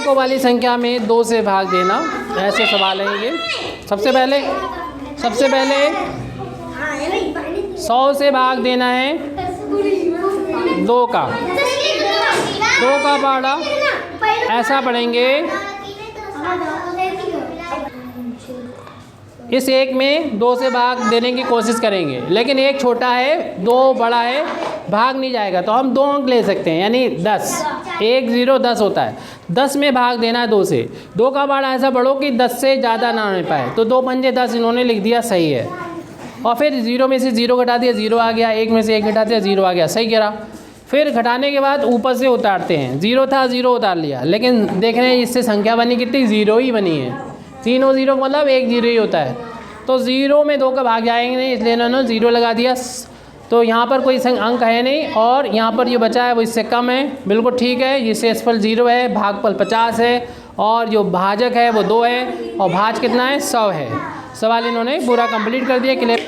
अंकों वाली संख्या में 2 से भाग देना, ऐसे सवाल है ये। सबसे पहले 100 से भाग देना है 2 का पहाड़ा, ऐसा पढ़ेंगे। इस एक में 2 से भाग देने की कोशिश करेंगे, लेकिन एक छोटा है 2 बड़ा है, भाग नहीं जाएगा, तो हम 2 अंक ले सकते हैं, यानी 10। 1 0 10 होता है, 10 में भाग देना है 2 से। 2 का पहाड़ा ऐसा पढ़ो कि 10 से ज़्यादा ना होने पाए, तो 2 पंजे 10 इन्होंने लिख दिया, सही है। और फिर 0 में से 0 घटा दिया, 0 आ गया। 1 में से 1 घटा दिया, 0 आ गया, सही कह रहा। फिर घटाने के बाद ऊपर से उतारते हैं, 0 था 0 उतार लिया, लेकिन देख रहे हैं इससे संख्या बनी कितनी, 0 ही बनी है। तीनों 0 मतलब 1 0 ही होता है, तो 0 में 2 का भाग जाएंगे नहीं, इसलिए इन्होंने 0 लगा दिया। तो यहाँ पर कोई अंक है नहीं, और यहाँ पर जो बचा है वो इससे कम है, बिल्कुल ठीक है। ये शेषफल 0 है, भागफल 50 है, और जो भाजक है वो 2 है, और भाज कितना है, 100 है। सवाल इन्होंने पूरा कंप्लीट कर दिया, क्लियर।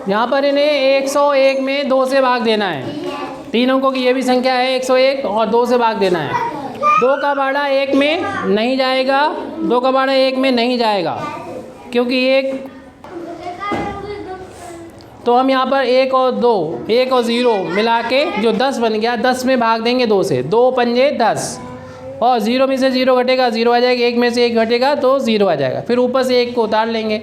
यहाँ पर इन्हें 101 में 2 से भाग देना है। 3 अंकों की ये भी संख्या है 101, और 2 से भाग देना है। 2 का पहाड़ा 1 में नहीं जाएगा, 2 का पहाड़ा 1 में नहीं जाएगा, क्योंकि 1, तो हम यहाँ पर 1 और 2, 1 और 0 मिला के जो 10 बन गया, 10 में भाग देंगे 2 से। 2 पंजे 10, और 0 में से 0 घटेगा, 0 आ जाएगा। 1 में से 1 घटेगा तो 0 आ जाएगा। फिर ऊपर से 1 को उतार लेंगे,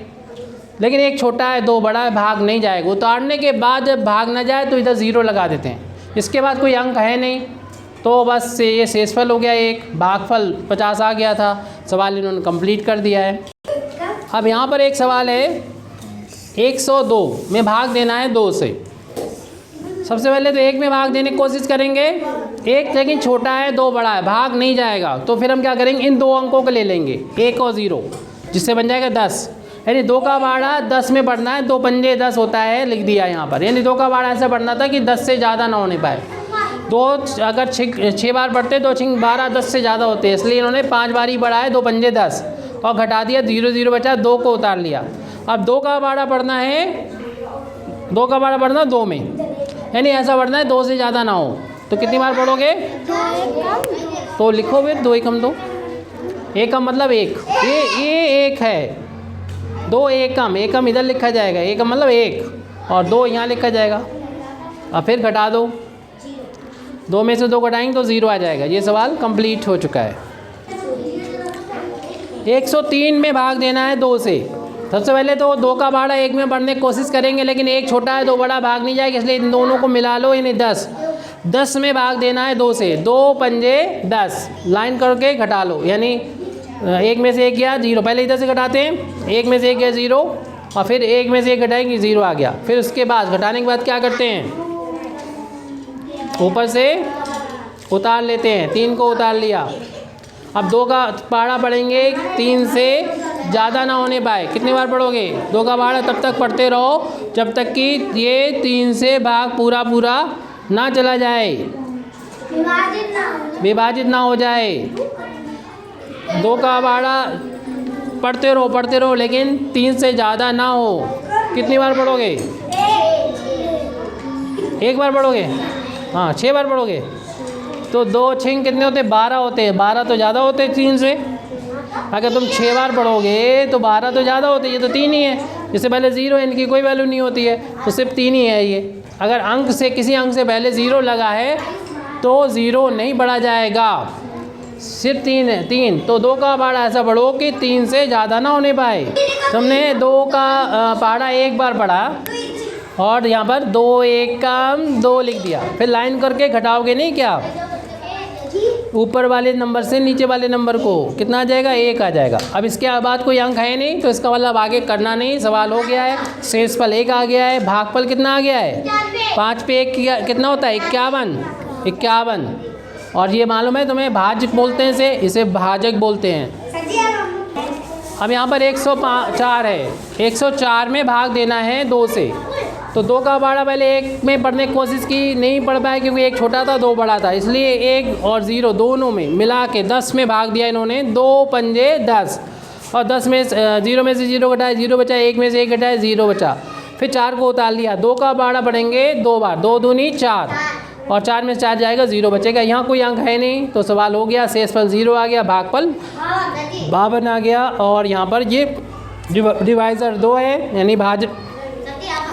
लेकिन 1 छोटा है 2 बड़ा है, भाग नहीं जाएगा। उतारने के बाद जब भाग ना जाए तो इधर 0 लगा देते हैं। इसके बाद कोई अंक है नहीं, तो बस ये शेषफल हो गया 1, भागफल 50 आ गया था। सवाल इन्होंने कंप्लीट कर दिया है। अब यहाँ पर एक सवाल है, 102 में भाग देना है 2 से। सबसे पहले तो 1 में भाग देने की कोशिश करेंगे, 1 लेकिन छोटा है 2 बड़ा है, भाग नहीं जाएगा। तो फिर हम क्या करेंगे, इन 2 अंकों को ले लेंगे, 1 और 0, जिससे बन जाएगा 10। यानी 2 का पहाड़ा 10 में पढ़ना है, 2 पंजे 10 होता है, लिख दिया यहाँ पर। यानी 2 का पहाड़ा ऐसा पढ़ना था कि 10 से ज़्यादा ना होने पाए। 2 अगर 6 बार पढ़ते तो 6 12 10 से ज़्यादा होते हैं, इसलिए इन्होंने 5 बार ही पढ़ा है, 2 पंजे 10, और घटा दिया, 0 0 बचा, 2 को उतार लिया। अब 2 का पहाड़ा पढ़ना है, 2 का पहाड़ा पढ़ना 2 में, यानी ऐसा पढ़ना है 2 से ज़्यादा ना हो। तो कितनी बार पढ़ोगे, तो लिखो फिर 2 एकम 2, एकम मतलब 1, ये 1 है, 2 एकम, एकम इधर लिखा जाएगा, एकम मतलब 1, और 2 यहाँ लिखा जाएगा। अब फिर घटा दो, 2 में से 2 घटाएंगे तो 0 आ जाएगा। ये सवाल कंप्लीट हो चुका है। 103 में भाग देना है 2 से। सबसे पहले तो 2 का पहाड़ा 1 में पढ़ने की कोशिश करेंगे, लेकिन 1 छोटा है 2 बड़ा, भाग नहीं जाएगा, इसलिए इन दोनों को मिला लो, यानी 10। 10 में भाग देना है 2 से, 2 पंजे 10, लाइन करके घटा लो, यानी 1 में से 1 गया 0, पहले इधर से घटाते हैं, 1 में से 1 गया 0, और फिर 1 में से 1 घटाएंगे 0 आ गया। फिर उसके बाद घटाने के बाद क्या करते हैं, ऊपर से उतार लेते हैं, 3 को उतार लिया। अब 2 का पहाड़ा पढ़ेंगे 3 से ज़्यादा ना होने पाए। कितनी बार पढ़ोगे, 2 का पहाड़ा तब तक पढ़ते रहो जब तक कि ये 3 से भाग पूरा ना चला जाए, विभाजित ना हो जाए। 2 का पहाड़ा पढ़ते रहो, लेकिन 3 से ज़्यादा ना हो। कितनी बार पढ़ोगे, 1 बार पढ़ोगे, हाँ 6 बार पढ़ोगे, तो 2 6 कितने होते हैं, 12 होते हैं। 12 तो ज़्यादा होते हैं 3 से। अगर तुम 6 बार पढ़ोगे तो 12 तो ज़्यादा होते हैं, ये तो 3 ही है। इससे पहले 0 है, इनकी कोई वैल्यू नहीं होती है, तो सिर्फ 3 ही है ये। अगर अंक से किसी अंक से पहले 0 लगा है तो 0 नहीं पढ़ा जाएगा, सिर्फ 3 है, 3। तो 2 का पहाड़ा ऐसा पढ़ो कि 3 से ज़्यादा ना होने पाए। तुमने 2 का पहाड़ा 1 बार पढ़ा, और यहाँ पर 2 एकम 2 लिख दिया, फिर लाइन करके घटाओगे नहीं क्या, ऊपर वाले नंबर से नीचे वाले नंबर को, कितना आ जाएगा, 1 आ जाएगा। अब इसके बाद कोई अंक है नहीं, तो इसका मतलब आगे करना नहीं, सवाल हो गया है। शेषफल 1 आ गया है, भागफल कितना आ गया है, 5 पे 1 कितना होता है, 51। और ये मालूम है तुम्हें, भाजक बोलते हैं इसे भाजक बोलते हैं। अब यहाँ पर 104 है, 104 में भाग देना है 2 से। तो 2 का पहाड़ा पहले 1 में पढ़ने की कोशिश की, नहीं पढ़ पाए क्योंकि 1 छोटा था 2 बड़ा था, इसलिए 1 और 0 दोनों में मिला के 10 में भाग दिया इन्होंने। 2 पंजे 10, और 10 में 0 में से 0 घटाया, 0 बचा, 1 में से 1 घटाया, 0 बचा। फिर 4 को उतार लिया। 2 का पहाड़ा पढ़ेंगे 2 बार, 2 दूनी 4, और 4 में से 4 जाएगा 0 बचेगा। यहाँ कोई अंक है नहीं तो सवाल हो गया, शेषफल 0 आ गया, भागफल 52 आ गया। और यहाँ पर ये डिवाइज़र 2 है यानी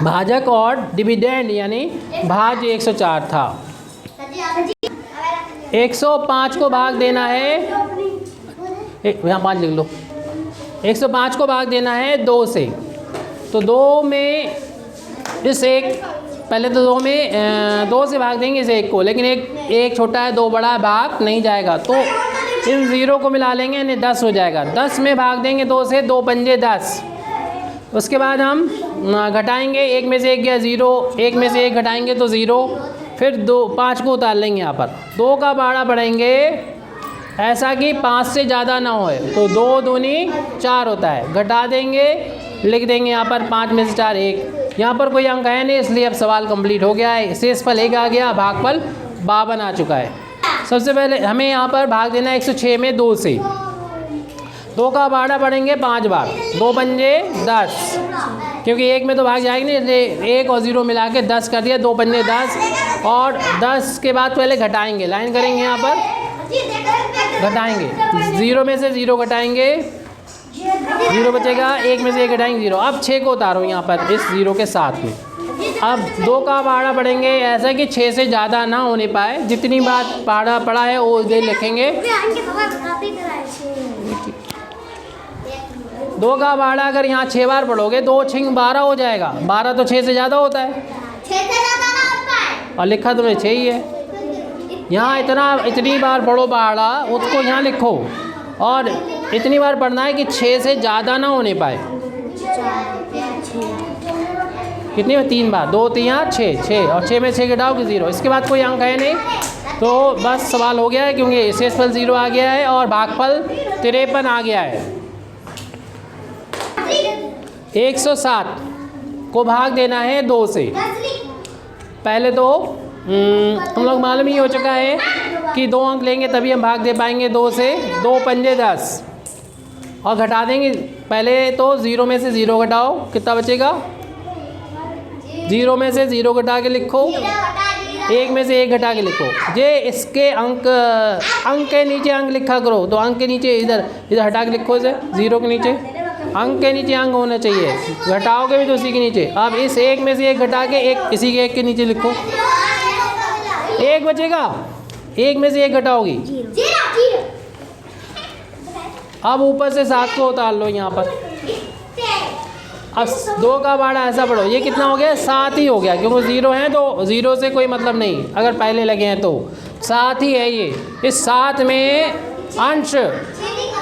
भाजक और डिविडेंड यानी भाज्य 104 था। 105 को भाग देना है, यहाँ 5 लिख लो। 105 को भाग देना है 2 से, तो 2 में इस एक पहले तो 2 में 2 से भाग देंगे इस एक को, लेकिन एक छोटा है 2 बड़ा है, भाग नहीं जाएगा तो इन 0 को मिला लेंगे यानी 10 हो जाएगा। 10 में भाग देंगे 2 से, 2 पंजे 10। उसके बाद हम घटाएंगे, 1 में से 1 गया 0, 1 में से 1 घटाएंगे तो 0, फिर 5 को उतार लेंगे यहाँ पर। 2 का बाड़ा पढ़ेंगे ऐसा कि 5 से ज़्यादा ना होए, तो 2 दूनी 4 होता है, घटा देंगे, लिख देंगे यहाँ पर 5 में से 4 1। यहाँ पर कोई अंक है नहीं इसलिए अब सवाल कंप्लीट हो गया है। शेषफल 1 आ गया, भागफल 52 आ चुका है। सबसे पहले हमें यहाँ पर भाग देना है 106 में 2 से। 2 का बाड़ा पढ़ेंगे 5 बार, 2 पंजे 10, क्योंकि 1 में तो भाग जाएगी नहीं इसलिए 1 और 0 मिला के 10 कर दिया, 2 पंजे 10। और 10 के बाद पहले घटाएंगे, लाइन करेंगे यहाँ पर, घटाएंगे 0 में से 0 घटाएंगे, 0 बचेगा, 1 में से 1 घटाएंगे 0। अब 6 को उतारो यहाँ पर इस 0 के साथ में। अब 2 का बाड़ा पढ़ेंगे ऐसा कि 6 से ज़्यादा ना होने पाए, जितनी बार बाड़ा पड़ा है वो दे लिखेंगे। 2 का बाड़ा अगर यहाँ 6 बार पढ़ोगे 2 6 12 हो जाएगा, 12 तो 6 से ज़्यादा होता है, और लिखा तुम्हें 6 ही है। यहाँ इतनी बार पढ़ो बाड़ा, उसको यहाँ लिखो, और इतनी बार पढ़ना है कि 6 से ज़्यादा ना होने पाए। कितनी है? 3 बार, 2 3 6, और 6 में 6 घटाओगे 0। इसके बाद कोई अंक है नहीं तो बस सवाल हो गया है, क्योंकि शेषफल 0 आ गया है और भागफल 53 आ गया है। 107 को भाग देना है 2 से। पहले तो हम लोग मालूम ही हो चुका है कि 2 अंक लेंगे तभी हम भाग दे पाएंगे 2 से। 2 पंजे 10 और घटा देंगे, पहले तो 0 में से 0 घटाओ, कितना बचेगा? 0 में से 0 घटा के लिखो, 1 में से 1 घटा के लिखो। ये इसके अंक के नीचे अंक लिखा करो, तो अंक के नीचे इधर हटा के लिखो, इसे 0 के नीचे अंक के नीचे अंक होना चाहिए, घटाओगे भी तो उसी के नीचे। अब इस 1 में से 1 घटा के इसी के 1 के नीचे लिखो, 1 बचेगा, 1 में से 1 घटाओगी। अब ऊपर से 7 को उतार लो यहाँ पर। अब 2 का बाड़ा ऐसा पढ़ो, ये कितना हो गया? 7 ही हो गया, क्योंकि 0 है तो 0 से कोई मतलब नहीं, अगर पहले लगे हैं तो 7 ही है ये। इस 7 में अंश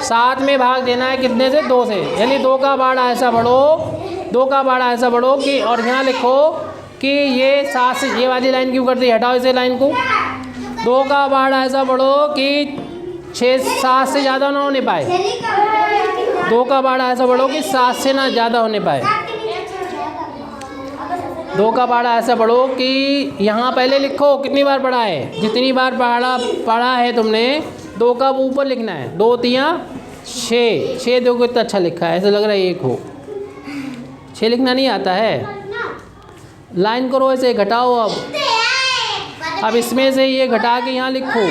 7 में भाग देना है कितने से? 2 से, यानी 2 का बाड़ा ऐसा पढ़ो, 2 का बाड़ा ऐसा पढ़ो कि, और यहाँ लिखो कि ये 7 से, ये वाली लाइन क्यों कर दी, हटाओ इसे लाइन को। 2 का बाड़ा ऐसा पढ़ो कि 7 से ज़्यादा ना होने पाए। 2 का बाड़ा ऐसा पढ़ो कि 7 से ना ज़्यादा होने पाए। 2 का बाड़ा ऐसा पढ़ो कि यहाँ पहले लिखो कितनी बार पढ़ा है, जितनी बार पढ़ा है तुमने 2 का ऊपर लिखना है। 2 3 6 देखो कितना अच्छा लिखा है, ऐसा लग रहा है 1 हो। 6 लिखना नहीं आता है, लाइन करो ऐसे, घटाओ। अब इसमें से ये घटा के यहाँ लिखो,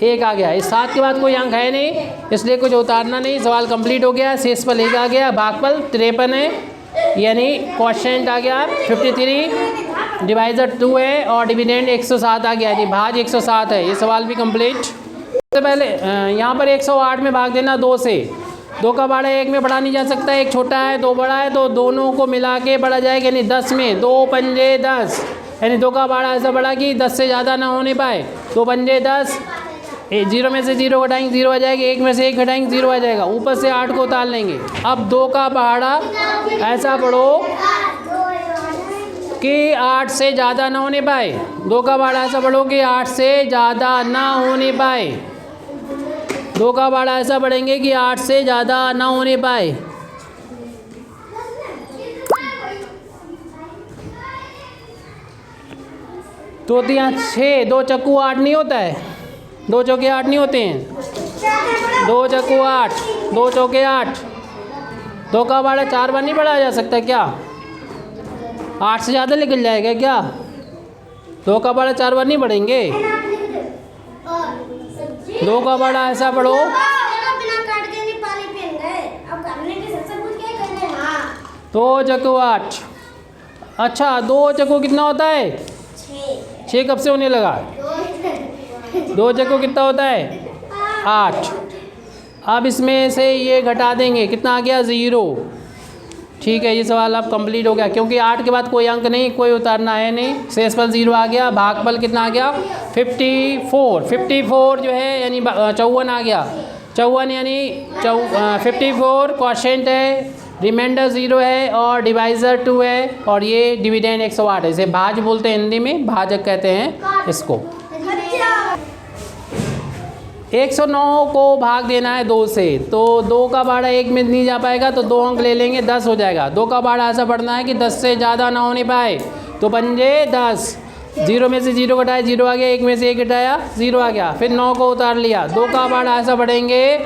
1 आ गया। इस 7 के बाद कोई अंक है नहीं इसलिए कुछ उतारना नहीं, सवाल कंप्लीट हो गया। शेषफल 1 आ गया, भागफल 53 है, यानी क्वोशिएंट आ गया 53, डिवाइजर 2 है, और डिविडेंड 107 आ गया, यानी भाज 107 है। ये सवाल भी कंप्लीट। सबसे पहले यहाँ पर 108 में भाग देना 2 से। 2 का बाड़ा 1 में पढ़ा नहीं जा सकता, 1 छोटा है 2 बड़ा है, तो दोनों को मिला के पढ़ा जाएगा, यानी 10 में 2 पंजे 10, यानी 2 का बाड़ा ऐसा पढ़ा कि 10 से ज़्यादा ना होने पाए। 2 पंजे 10, 0 में से 0 घटाएंगे 0 आ जाएगा, 1 में से 1 घटाएंगे 0 आ जाएगा, ऊपर से 8 को उतार लेंगे। अब 2 का बाड़ा ऐसा पढ़ो कि 8 से ज़्यादा ना होने पाए। 2 का बाड़ा ऐसा पढ़ो कि 8 से ज़्यादा ना होने पाए। 2 का बाड़ा ऐसा पढ़ेंगे कि 8 से ज़्यादा ना होने पाए। तो यहाँ 6, 2 चक्कू 8 नहीं होता है, 2 चौके 8 नहीं होते हैं, 2 चक्कू 8, 2 चौके 8। 2 का बाड़ा 4 बार नहीं पढ़ा जा सकता क्या? 8 से ज़्यादा निकल जाएगा क्या? 2 का बड़ा 4 बार नहीं बढ़ेंगे। 2 का बड़ा ऐसा पढ़ो। दो चक्को 8। अच्छा 2 चक्को कितना होता है? 6 कब से होने लगा? 2 चक्को कितना होता है? 8। अब इसमें से ये घटा देंगे, कितना आ गया? 0। ठीक है, ये सवाल अब कंप्लीट हो गया, क्योंकि 8 के बाद कोई अंक नहीं, कोई उतारना है नहीं। शेषफल 0 आ गया। भागफल कितना आ गया? 54। 54 जो है यानी 54 आ गया। 54 यानी 54 क्वोशिएंट है, रिमाइंडर 0 है और डिवाइज़र 2 है, और ये डिविडेंड 108 है। इसे भाज बोलते हैं, हिंदी में भाजक कहते हैं इसको। 109 को भाग देना है 2 से, तो 2 का बाड़ा 1 में नहीं जा पाएगा, तो 2 अंक ले लेंगे, 10 हो जाएगा। 2 का बाड़ा ऐसा पढ़ना है कि 10 से ज़्यादा ना होने पाए, तो पंजे 10। 0 में से 0 घटाया, 0 आ गया। 1 में से 1 घटाया, 0 आ गया। फिर 9 को उतार लिया। 2 का बाड़ा ऐसा पढ़ेंगे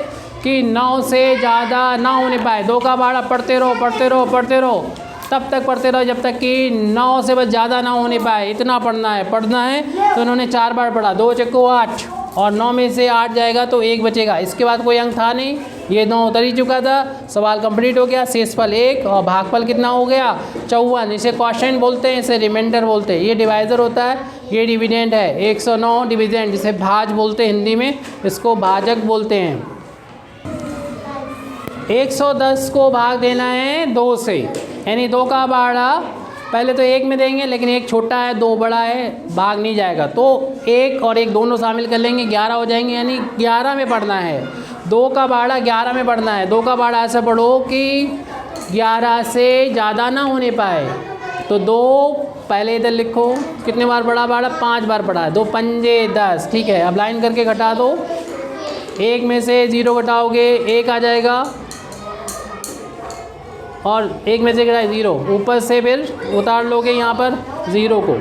कि 9 से ज़्यादा ना होने पाए। 2 का बाड़ा पढ़ते रहो, पढ़ते रहो, पढ़ते रहो, तब तक पढ़ते रहो जब तक कि 9 से बस ज़्यादा ना होने पाए। इतना पढ़ना है। तो उन्होंने 4 बार पढ़ा। 2 चक्को 8, और 9 में से 8 जाएगा तो 1 बचेगा। इसके बाद कोई अंक था नहीं, ये 9 उतर ही चुका था। सवाल कंप्लीट हो गया। शेषफल 1 और भागफल कितना हो गया? 54। इसे क्वोशिएंट बोलते हैं, इसे रिमाइंडर बोलते हैं। ये डिवाइज़र होता है, ये डिविडेंड है। 109 डिविडेंड, जिसे भाज बोलते हैं हिंदी में, इसको भाजक बोलते हैं। 110 को भाग देना है 2 से, यानी 2 का बाड़ा पहले तो 1 में देंगे, लेकिन 1 छोटा है 2 बड़ा है, भाग नहीं जाएगा, तो 1 और 1 दोनों शामिल कर लेंगे, 11 हो जाएंगे, यानी 11 में पढ़ना है। 2 का बाड़ा 11 में पढ़ना है। 2 का बाड़ा ऐसा पढ़ो कि 11 से ज़्यादा ना होने पाए, तो 2 पहले इधर लिखो। कितने बार पढ़ा बाड़ा? 5 बार पढ़ा है। 2 पंजे 10। ठीक है, अब लाइन करके घटा दो। 1 में से 0 घटाओगे, 1 आ जाएगा, और 1 में से घटाए 0, ऊपर से फिर उतार लोगे यहाँ पर 0 को।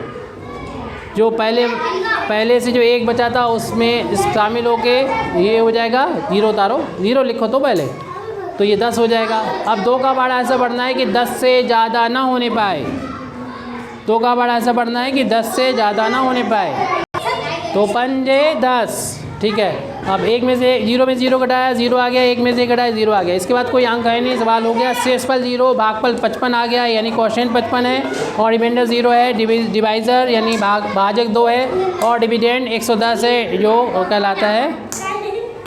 जो पहले से जो 1 बचा था उसमें शामिल होके ये हो जाएगा, 0 उतारो, 0 लिखो तो पहले, तो ये 10 हो जाएगा। अब 2 का बाड़ा ऐसा पढ़ना है कि 10 से ज़्यादा ना होने पाए। 2 का बाड़ा ऐसा पढ़ना है कि 10 से ज़्यादा ना होने पाए, तो पंजे 10। ठीक है, अब 1 में से 0 में 0 घटाया, 0 आ गया। 1 में से घटाया, 0 आ गया। इसके बाद कोई अंक है नहीं, सवाल हो गया। शेषफल 0, भागफल 55 आ गया, यानी क्वोशिएंट 55 है, और रिमाइंडर 0 है। डिवाइज़र यानी भाजक 2 है, और डिविडेंड 110 है, जो कहलाता है